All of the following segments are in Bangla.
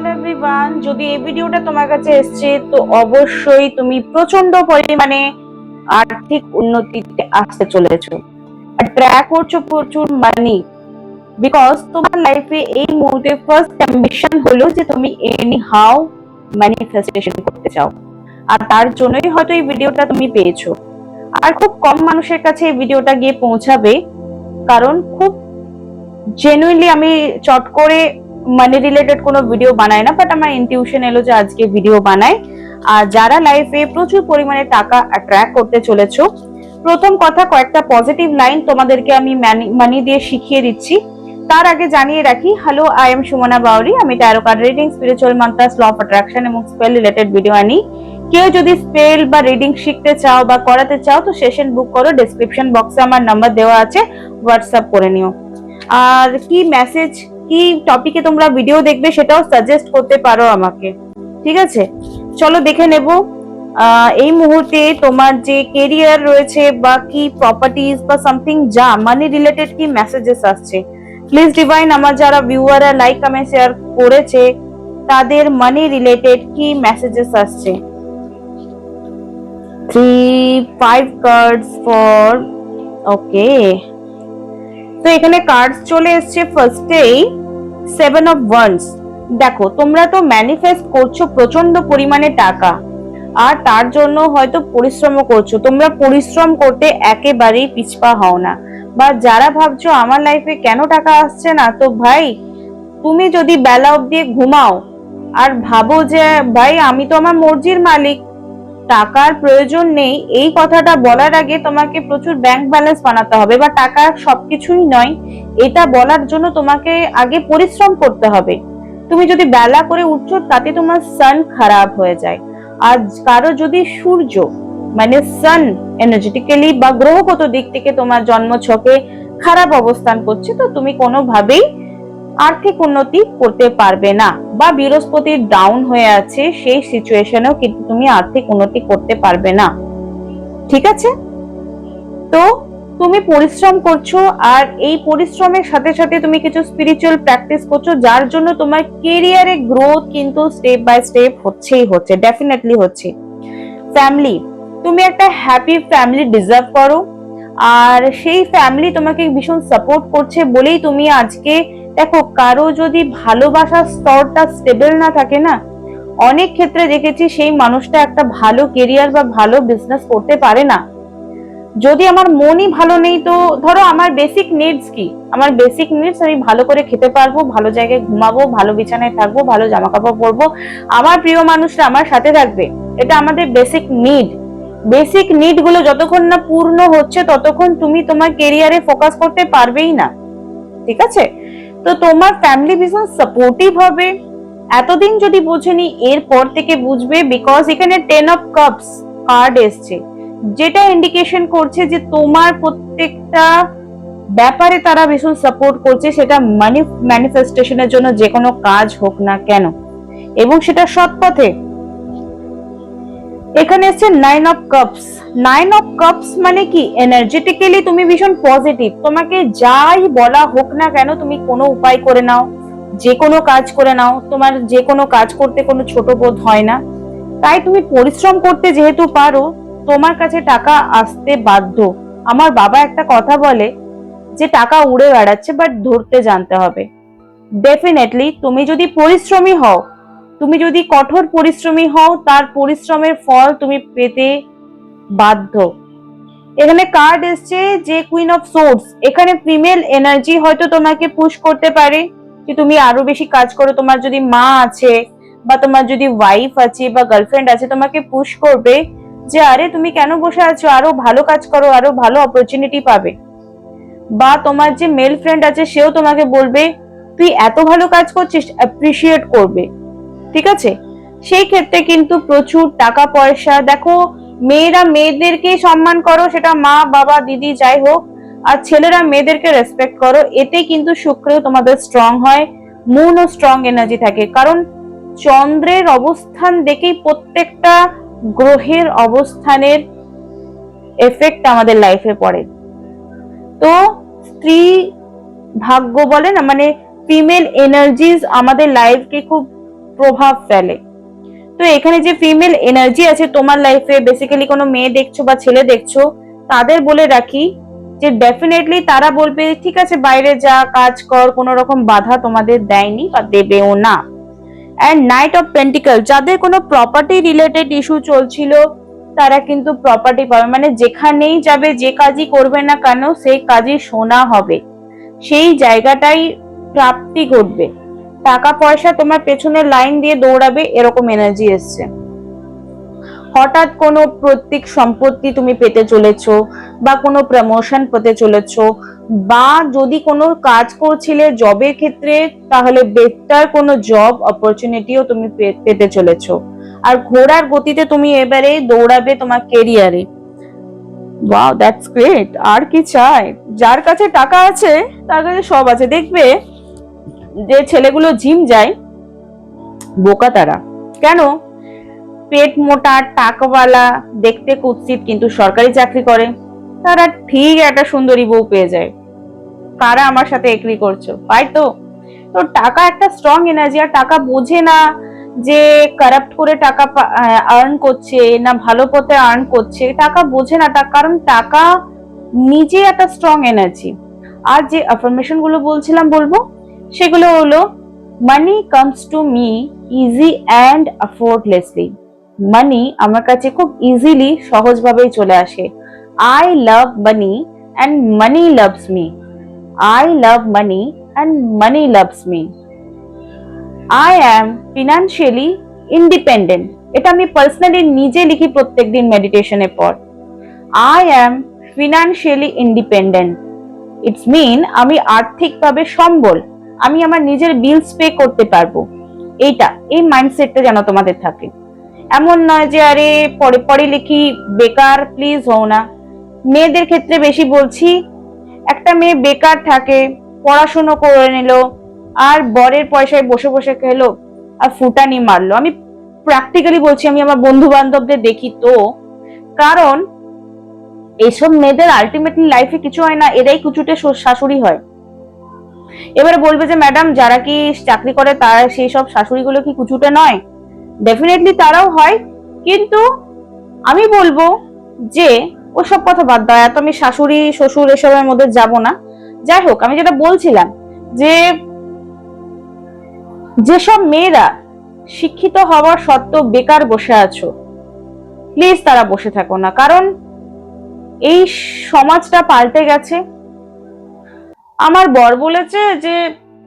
হ্যালো এভরিওয়ান, যদি এই ভিডিওটা তোমার কাছে এসেছে তো অবশ্যই তুমি প্রচন্ড পরিমাণে আর্থিক উন্নতিতে আসতে চলেছো আর ট্র্যাক করছো প্রচুর মানি। বিকজ তোমার লাইফে এই মুহূর্তে ফার্স্ট অ্যাম্বিশন হলো যে তুমি এনি হাউ ম্যানিফেস্টেশন করতে চাও, আর তার জন্যই হয়তো এই ভিডিওটা তুমি পেয়েছো। আর খুব কম মানুষের কাছে এই ভিডিওটা গিয়ে পৌঁছাবে, কারণ খুব জেনুইনলি আমি চট করে মানি রিলেটেড কোনো ভিডিও বানাই না, বাট আমার ইনটিউশন এলো যে আজকে ভিডিও বানাই। আর যারা লাইফে প্রচুর পরিমাণে টাকা অ্যাট্রাক্ট করতে চলেছো, প্রথম কথা কয়েকটা পজিটিভ লাইন তোমাদেরকে আমি মানি দিয়ে শিখিয়ে দিচ্ছি। তার আগে জানিয়ে রাখি, hello, I am Sumana Bauri. আমি tarot card reading, spiritual mantras, law of attraction এবং স্পেল রিলেটেড ভিডিও আনি। কেউ যদি স্পেল বা রিডিং শিখতে চাও বা করাতে চাও তো সেশন বুক করো, ডেসক্রিপশন বক্সে আমার নাম্বার দেওয়া আছে, হোয়াটসঅ্যাপ করে নিও। আর কি মেসেজ, কি টপিকে তোমরা ভিডিও দেখবে সেটাও সাজেস্ট করতে পারো আমাকে, ঠিক আছে? চলো দেখে নেব এই মুহূর্তে তোমার যে কেরিয়ার রয়েছে বা কি প্রপার্টিজ বা সামথিং যা মানি রিলেটেড কি মেসেজেস আসছে। প্লিজ ডিভাইন, আমার যারা ভিউয়াররা লাইক কমেন্ট শেয়ার করেছে তাদের মানি রিলেটেড কি মেসেজেস আসছে। 3-5 কার্ডস ফর ওকে। তো এখানে কার্ডস চলে এসছে ফার্স্টেই 7 অফ ওয়ান্ডস। দেখো, তোমরা তো ম্যানিফেস্ট করছো প্রচন্ড পরিমাণে টাকা, আর তার জন্য হয়তো পরিশ্রমও করছো। তোমরা পরিশ্রম করতে একেবারেই পিছপা হও না। বা যারা ভাবছো আমার লাইফে কেন টাকা আসছে না, তো ভাই তুমি যদি বেলা অবধি ঘুমাও আর ভাবো যে ভাই আমি তো আমার মর্জির মালিক, টাকার প্রয়োজন নেই, এই কথাটা বলার আগে তোমাকে প্রচুর ব্যাংক ব্যালেন্স বানাতে হবে। বা টাকা সবকিছুই নয়, এটা বলার জন্য তোমাকে আগে পরিশ্রম করতে হবে। তুমি যদি বেলা করে উঠছো তাতে তোমার সান খারাপ হয়ে যায়। আর কারো যদি সূর্য মানে সান এনার্জেটিক্যালি বা গ্রহগত দিক থেকে তোমার জন্ম ছকে খারাপ অবস্থান করছে, তো তুমি কোনোভাবেই আর্থিক উন্নতি করতে পারবে না। বা বৃহস্পতি ডাউন হয়ে আছে, সেই সিচুয়েশনেও কিন্তু তুমি আর্থিক উন্নতি করতে পারবে না, ঠিক আছে? তো তুমি পরিশ্রম করছো, আর এই পরিশ্রমের সাথে সাথে তুমি কিছু স্পিরিচুয়াল প্র্যাকটিস করছো, যার জন্য তোমার কেরিয়ারে গ্রোথ কিন্তু স্টেপ বাই স্টেপ হচ্ছে, ডেফিনেটলি হচ্ছে। ফ্যামিলি, তুমি একটা হ্যাপি ফ্যামিলি ডিজার্ভ করো, আর সেই ফ্যামিলি তোমাকে ভীষণ সাপোর্ট করছে বলেই তুমি আজকে দেখো। কারো যদি ভালোবাসার স্তরটা স্টেবল না থাকে না, অনেক ক্ষেত্রে দেখেছি সেই মানুষটা একটা ভালো কেরিয়ার বা ভালো বিজনেস করতে পারে না। যদি আমার মনই ভালো নেই, তো ধরো আমার বেসিক নিডস কি? আমার বেসিক নিডস আমি ভালো করে খেতে পারবো, ভালো জায়গায় ঘুমাবো, ভালো বিছানায় থাকবো, ভালো জামা কাপড় পরবো, আমার প্রিয় মানুষরা আমার সাথে থাকবে, এটা আমাদের বেসিক নিড। বেসিক নিড গুলো যতক্ষণ না পূর্ণ হচ্ছে ততক্ষণ তুমি তোমার কেরিয়ারে ফোকাস করতে পারবেই না, ঠিক আছে? তো তোমার ফ্যামিলি ভীষণ সাপোর্টিভ হবে। এতদিন যদি বোঝেনি, এরপর থেকে বুঝবে, বিকজ এখানে 10 অফ কাপস কার্ড এসছে, যেটা ইন্ডিকেশন করছে যে তোমার প্রত্যেকটা ব্যাপারে তারা ভীষণ সাপোর্ট করছে, সেটা মানি ম্যানিফেস্টেশনের জন্য যে কোনো কাজ হোক না কেন, এবং সেটা সৎ পথে। এখানে এসছে 9 অফ কাপস। 9 অফ কাপস মানে কি? এনার্জেটিক্যালি তুমি ভীষণ পজিটিভ। তোমাকে যাই বলা হোক না কেন তুমি কোনো উপায় করে নাও, যে কোনো কাজ করে নাও। তোমার যে কোনো কাজ করতে কোনো ছোট বোধ হয় না। তাই তুমি পরিশ্রম করতে যেহেতু পারো, তোমার কাছে টাকা আসতে বাধ্য। আমার বাবা একটা কথা বলে যে টাকা উড়ে বেড়াচ্ছে, বাট ধরতে জানতে হবে। ডেফিনেটলি তুমি যদি পরিশ্রমী হও, তুমি যদি কঠোর পরিশ্রমী হও, তার পরিশ্রমের ফল তুমি পেতে বাধ্য। এখানে কার্ড এসছে যে কুইন অফ সোর্ডস। এখানে ফিমেল এনার্জি হয়তো তোমাকে পুশ করতে পারে যে তুমি আরো বেশি কাজ করো। তোমার যদি মা আছে বা তোমার যদি ওয়াইফ আছে বা গার্লফ্রেন্ড আছে, তোমাকে পুশ করবে যে আরে তুমি কেন বসে আছো, আরো ভালো কাজ করো, আরো ভালো অপরচুনিটি পাবে। বা তোমার যে মেল ফ্রেন্ড আছে সেও তোমাকে বলবে তুই এত ভালো কাজ করছিস, অ্যাপ্রিসিয়েট করবে, ঠিক আছে? সেই ক্ষেত্রে কিন্তু প্রচুর টাকা পয়সা, দেখো মেয়েরা মেয়েদেরকে সম্মান করো, সেটা মা বাবা দিদি যাই হোক, আর ছেলেরা মেয়েদেরকে রেসপেক্ট করো। এতে কিন্তু শুক্র তোমাদের স্ট্রং হয়, মুনও স্ট্রং এনার্জি থাকে। কারণ চন্দ্রের অবস্থান দেখেই প্রত্যেকটা গ্রহের অবস্থানের এফেক্ট আমাদের লাইফে পড়ে। তো স্ত্রী ভাগ্য বলে না, মানে ফিমেল এনার্জিজ আমাদের লাইফকে খুব প্রভাব ফেলে। তো এখানে যে ফিমেল এনার্জি আছে তোমার লাইফে, বেসিক্যালি কোনো মেয়ে দেখছো বা ছেলে দেখছো, তাদের বলে রাখি যে ডেফিনেটলি তারা বলবে ঠিক আছে বাইরে যা, কাজ কর, কোনো রকম বাধা তোমাদের দেয়নি বা দেবেও না। অ্যান্ড নাইট অফ পেন্টিকল, যাদের কোনো প্রপার্টি রিলেটেড ইস্যু চলছিল তারা কিন্তু প্রপার্টি পাবে, মানে যেখানেই যাবে, যে কাজই করবে না কেন সেই কাজই সোনা হবে, সেই জায়গাটাই প্রাপ্তি ঘটবে। টাকা পয়সা তোমার পেছনে লাইন দিয়ে দৌড়াবে, এরকম এনার্জি এসছে। হঠাৎ কোনো পৈতৃক সম্পত্তি তুমি পেতে চলেছো, বা কোনো প্রমোশন পেতে চলেছো, বা যদি কোনো কাজ করছিলে জবের ক্ষেত্রে, তাহলে বেটার কোনো জব অপরচুনিটিও তুমি পেতে চলেছো। আর ঘোড়ার গতিতে তুমি এবারে দৌড়াবে তোমার কেরিয়ারে। Wow, that's great. আর কি চাই? যার কাছে টাকা আছে তার কাছে সব আছে। দেখবে যে ছেলেগুলো জিম যায়, বোকা তারা। কেন? পেট মোটা, টাকাওয়ালা, দেখতে কুৎসিত, কিন্তু সরকারি চাকরি করে, তারা ঠিক একটা সুন্দরী বউ পেয়ে যায়। কারা আমার সাথে এগ্রি করছো? পাই তো। তো টাকা একটা স্ট্রং এনার্জি, আর টাকা বোঝে না যে কারাপ্ট করে টাকা আর্ন করছে না ভালো পথে আর্ন করছে, টাকা বোঝে না। কারণ টাকা নিজে একটা স্ট্রং এনার্জি। আর যে অ্যাফার্মেশন গুলো বলছিলাম বলবো, সেগুলো হলো money comes to me easy and effortlessly. Money আমার কাছে খুব ইজিলি, সহজভাবেই চলে আসে। I love money and money loves me. I love money and money loves me. I am financially independent. এটা আমি পার্সোনালি নিজে লিখি প্রত্যেকদিন মেডিটেশনের পর। I am financially independent. It's mean আমি আর্থিকভাবে সম্বল, আমি আমার নিজের বিলস পে করতে পারবো। এই মাইন্ডসেটটা যেন তোমাদের থাকে। এমন নয় যে আরে পরে পরে লিখি, বেকার প্লিজ হও না। মেয়েদের ক্ষেত্রে বেশি বলছি, একটা মেয়ে বেকার থাকে, পড়াশুনো করে নিল, আর বরের পয়সায় বসে বসে খেলো আর ফুটানি মারলো। আমি প্র্যাকটিক্যালি বলছি, আমি আমার বন্ধু বান্ধবদের দেখি তো। কারণ এইসব মেয়েদের আলটিমেটলি লাইফে কিছু হয় না, এরাই কুচুটে শাশুড়ি হয়। এবারে বলবে যে ম্যাডাম যারা কি চাকরি করে তারা সেই সব শাশুড়িগুলো কি কুচুটে নয়? ডেফিনেটলি তারাও হয়, কিন্তু আমি বলবো যে ওসব কথা বাদ দাও, এত আমি শাশুড়ি শ্বশুর এসবের মধ্যে যাব না। যাই হোক, আমি যেটা বলছিলাম যে যেসব মেয়েরা শিক্ষিত হওয়ার সত্ত্বেও বেকার বসে আছো, প্লিজ তারা বসে থাকো না। কারণ এই সমাজটা পাল্টে গেছে। আমার বর বলেছে যে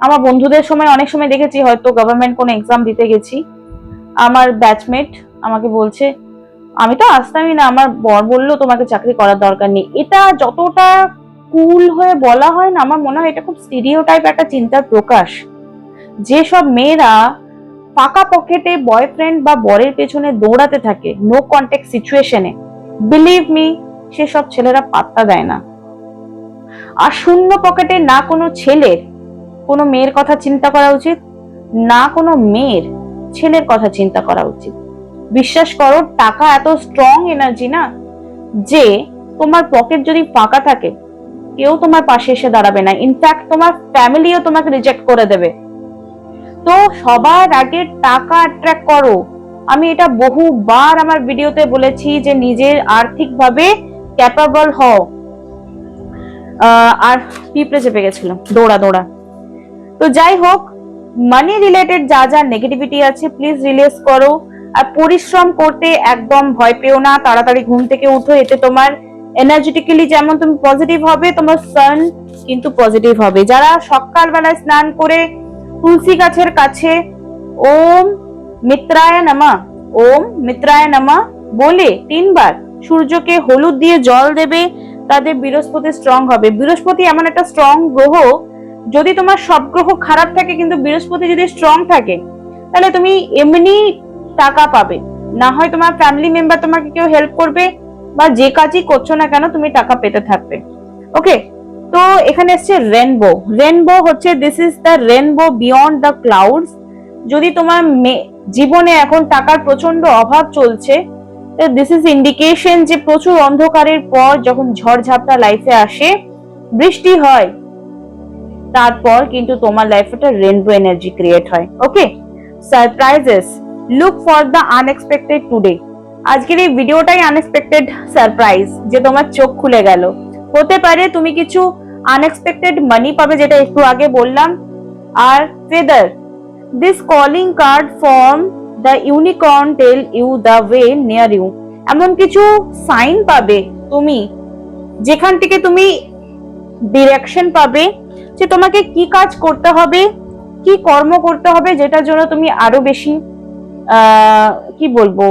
আমার বন্ধুদের সময় অনেক সময় দেখেছি, হয়তো গভর্নমেন্ট কোনো এক্সাম দিতে গেছি, আমার ব্যাচমেট আমাকে বলছে আমি তো আসতামই না, আমার বর বললো তোমাকে চাকরি করার দরকার নেই। এটা যতটা কুল হয়ে বলা হয় না, আমার মনে হয় এটা খুব স্টিরিওটাইপ একটা চিন্তার প্রকাশ। যেসব মেয়েরা ফাঁকা পকেটে বয়ফ্রেন্ড বা বরের পেছনে দৌড়াতে থাকে নো কন্ট্যাক্ট সিচুয়েশনে, বিলিভ মি সেসব ছেলেরা পাত্তা দেয় না। আর শূন্য পকেটে না কোনো ছেলের কোনো মেয়ের কথা চিন্তা করা উচিত, না কোনো মেয়ের ছেলের কথা চিন্তা করা উচিত। বিশ্বাস করো, টাকা এত স্ট্রং এনার্জি না, যে তোমার পকেট যদি ফাঁকা থাকে কেউ তোমার পাশে এসে দাঁড়াবে না, ইনফ্যাক্ট তোমার ফ্যামিলিও তোমাকে রিজেক্ট করে দেবে। তো সবার আগে টাকা অ্যাট্রাক্ট করো। আমি এটা বহুবার আমার ভিডিওতে বলেছি যে নিজের আর্থিকভাবে ক্যাপাবল হও। আর পিঁপড়ে চেপে গেছিল দৌড়া দৌড়া। তো যাই হোক, মানি রিলেটেড যা যা নেগেটিভিটি আছে প্লিজ রিলিজ করো। আর পরিশ্রম করতে একদম ভয় পেও না, তাড়াতাড়ি ঘুম থেকে উঠো। এতে তোমার এনার্জেটিক্যালি যেমন তুমি পজিটিভ হবে, তোমার সান কিন্তু পজিটিভ হবে। যারা সকালবেলায় স্নান করে তুলসী গাছের কাছে ওম মিত্রায় নমঃ, ওম মিত্রায় নমঃ বলে 3 বার সূর্যকে হলুদ দিয়ে জল দেবে, তাদের বৃহস্পতি স্ট্রং হবে। বৃহস্পতি এমন একটা স্ট্রং গ্রহ, যদি তোমার সব গ্রহ খারাপ থাকে কিন্তু বৃহস্পতি যদি স্ট্রং থাকে, তাহলে তুমি এমনি টাকা পাবে। না হয় তোমার ফ্যামিলি মেম্বার তোমাকে কেউ হেল্প করবে, বা যে কাজই করছো না কেন তুমি টাকা পেতে থাকবে। ওকে, তো এখানে এসছে রেনবো। রেনবো হচ্ছে this is the rainbow beyond the clouds. যদি তোমার জীবনে এখন টাকার প্রচন্ড অভাব চলছে, দিস ইজ ইন্ডিকেশন যে প্রচুর অন্ধকারের পর যখন ঝড়ঝাপটা লাইফে আসে, বৃষ্টি হয়, তারপর কিন্তু তোমার লাইফে একটা রেনবো এনার্জি ক্রিয়েট হয়। Okay, surprises, look for the unexpected today. আজকের এই ভিডিওটাই আনএক্সপেক্টেড সারপ্রাইজ, যে তোমার চোখ খুলে গেল। হতে পারে তুমি কিছু আনএক্সপেক্টেড মানি পাবে, যেটা একটু আগে বললাম। আর feather, this calling card from the unicorn tell you the way near you. এমন কিছু সাইন পাবে তুমি, যেখান থেকে তুমি ডিরেকশন পাবে যে তোমাকে কি কাজ করতে হবে, কি কর্ম করতে হবে, যেটার জন্য তুমি আরো বেশি কি বলবো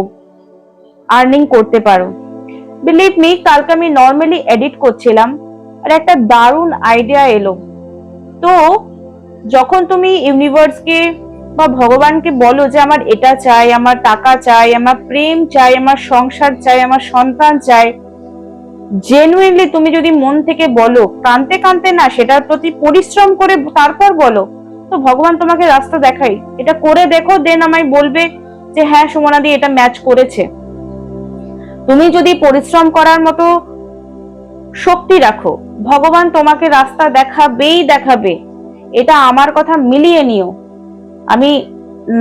আর্নিং করতে পারো। বিলিভ মি, কালকে আমি নর্মালি এডিট করছিলাম আর একটা দারুণ আইডিয়া এলো। তো যখন তুমি ইউনিভার্সকে বা ভগবানকে বলো যে আমার এটা চাই, আমার টাকা চাই, আমার প্রেম চাই, আমার সংসার চাই, আমার সন্তান চাই, জেনুইনলি তুমি যদি মন থেকে বলো, কাঁদতে কাঁদতে না, সেটার প্রতি পরিশ্রম করে তারপর বলো, তো ভগবান তোমাকে রাস্তা দেখাই। এটা করে দেখো, দেন আমায় বলবে যে হ্যাঁ সুমনাদি এটা ম্যাচ করেছে। তুমি যদি পরিশ্রম করার মতো শক্তি রাখো, ভগবান তোমাকে রাস্তা দেখাবেই দেখাবে। এটা আমার কথা মিলিয়ে নিও। আমি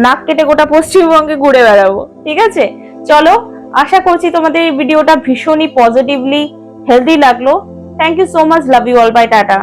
নাক কেটে গোটা পশ্চিমবঙ্গে ঘুরে বেড়াবো, ঠিক আছে? চলো, আশা করছি তোমাদের এই ভিডিওটা ভীষণই পজিটিভলি হেলদি লাগলো। Thank you so much, love you all, bye, tata.